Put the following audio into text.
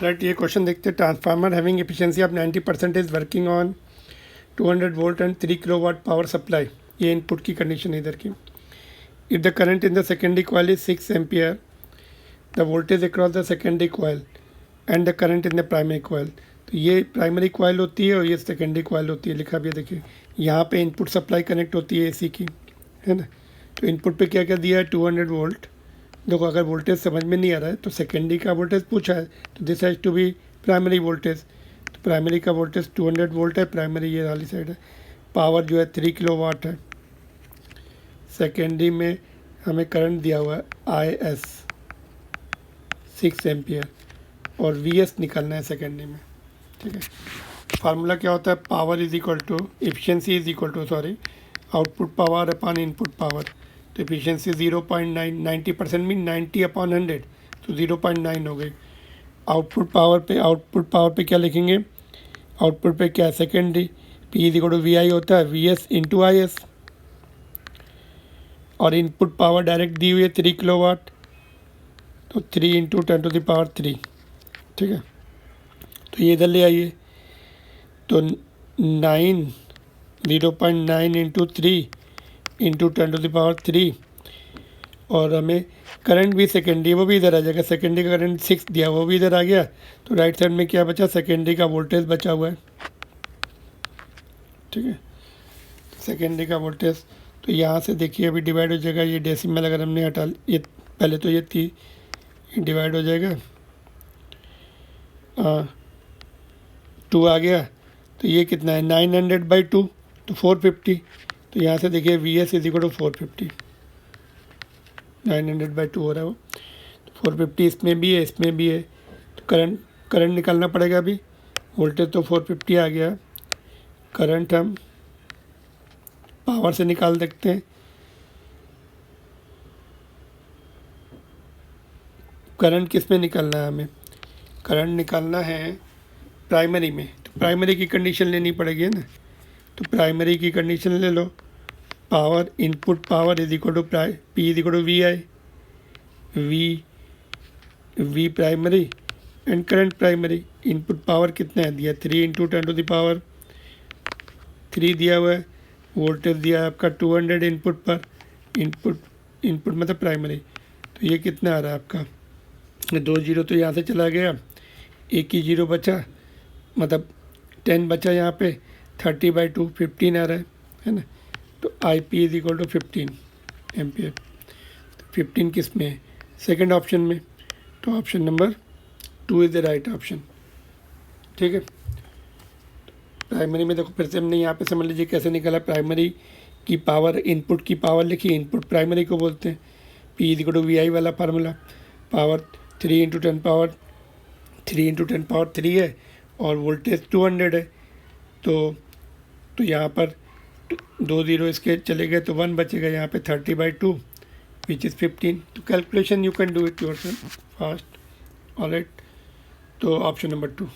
Right, ये question देखते हैं. Transformer having efficiency of 90% is working on 200 volt and 3 kilowatt power supply. ये input की कंडीशन है इधर की. If the current in the secondary coil is 6 ampere, the voltage across the secondary coil and the current in the primary coil. तो ये primary coil होती है और ये सेकेंडरी कॉइल होती है. लिखा भी है देखिए, यहाँ पे इनपुट सप्लाई कनेक्ट होती है एसी की, है ना. तो इनपुट पे क्या क्या दिया है, 200 वोल्ट. देखो, अगर वोल्टेज समझ में नहीं आ रहा है तो सेकेंडरी का वोल्टेज पूछा है, तो this has to be primary voltage. तो प्राइमरी का वोल्टेज 200 वोल्ट है, प्राइमरी ये वाली साइड है. पावर जो है 3 किलोवाट है. सेकेंडरी में हमें करंट दिया हुआ है IS 6 एम्पियर और VS निकालना है सेकेंडरी में. ठीक है. फार्मूला क्या होता है, power is equal to efficiency is equal to output power upon input power. तो एफिशिएंसी 0.9, 90% मीन 90 अपॉन 100, तो 0.9 हो गई. आउटपुट पावर पे क्या लिखेंगे, आउटपुट पे क्या, secondary P is equal to VI होता है, VS इंटू IS. और इनपुट पावर डायरेक्ट दी हुई है 3 किलोवाट, तो 3 इंटू 10⁻3. ठीक है. तो ये इधर ले आइए, तो 0.9 इंटू 3 इंटू 10⁻3. और हमें करंट भी सेकेंडरी वो भी इधर आ जाएगा. सेकेंडरी का करंट 6 दिया, वो भी इधर आ गया. तो राइट साइड में क्या बचा, सेकेंडरी का वोल्टेज बचा हुआ है. ठीक है. सेकेंडरी का वोल्टेज, तो यहाँ से देखिए अभी डिवाइड हो जाएगा. ये डेसिमल अगर हमने हटा, ये पहले तो ये थी, डिवाइड हो जाएगा. 2 आ गया, तो ये कितना है, 900/2, तो 450. तो यहाँ से देखिए VS इज इक्वल टू 450, 900/2 हो रहा है वो. तो 450 इसमें भी है, इसमें भी है. तो करंट निकालना पड़ेगा अभी. वोल्टेज तो 450 आ गया. करंट हम पावर से निकाल सकते हैं. करंट किस में निकालना है हमें, करंट निकालना है प्राइमरी में. तो प्राइमरी की कंडीशन लेनी पड़ेगी ना. तो प्राइमरी की कंडीशन ले लो, power input power is equal to P is equal to VI, V primary and current primary. Input power कितना है दिया, 3 इंटू 10⁻3 दिया हुआ है. वोल्टेज दिया है आपका 200 इनपुट पर. इनपुट मतलब प्राइमरी. तो ये कितना आ रहा है आपका, 2 जीरो तो यहाँ से चला गया, एक ही जीरो बचा, मतलब 10 बचा यहाँ पे. 30/2 15 आ रहा है ना. तो IP is equal to 15 ampere. तो 15 किस में है, सेकेंड ऑप्शन में. तो option number 2 is the right option. ठीक है. प्राइमरी में देखो, फिर से हमने यहाँ पे समझ लीजिए कैसे निकाला. प्राइमरी की पावर, इनपुट की पावर लिखी, इनपुट प्राइमरी को बोलते हैं. P is equal to VI वाला फार्मूला. पावर 3 इंटू 10⁻3 है और वोल्टेज 200 है. तो यहाँ पर 2 जीरो इसके चले गए, तो 1 बचेगा यहाँ पे. 30/2 विच इज़ 15. तो calculation you can do it yourself fast. Alright. तो ऑप्शन नंबर 2.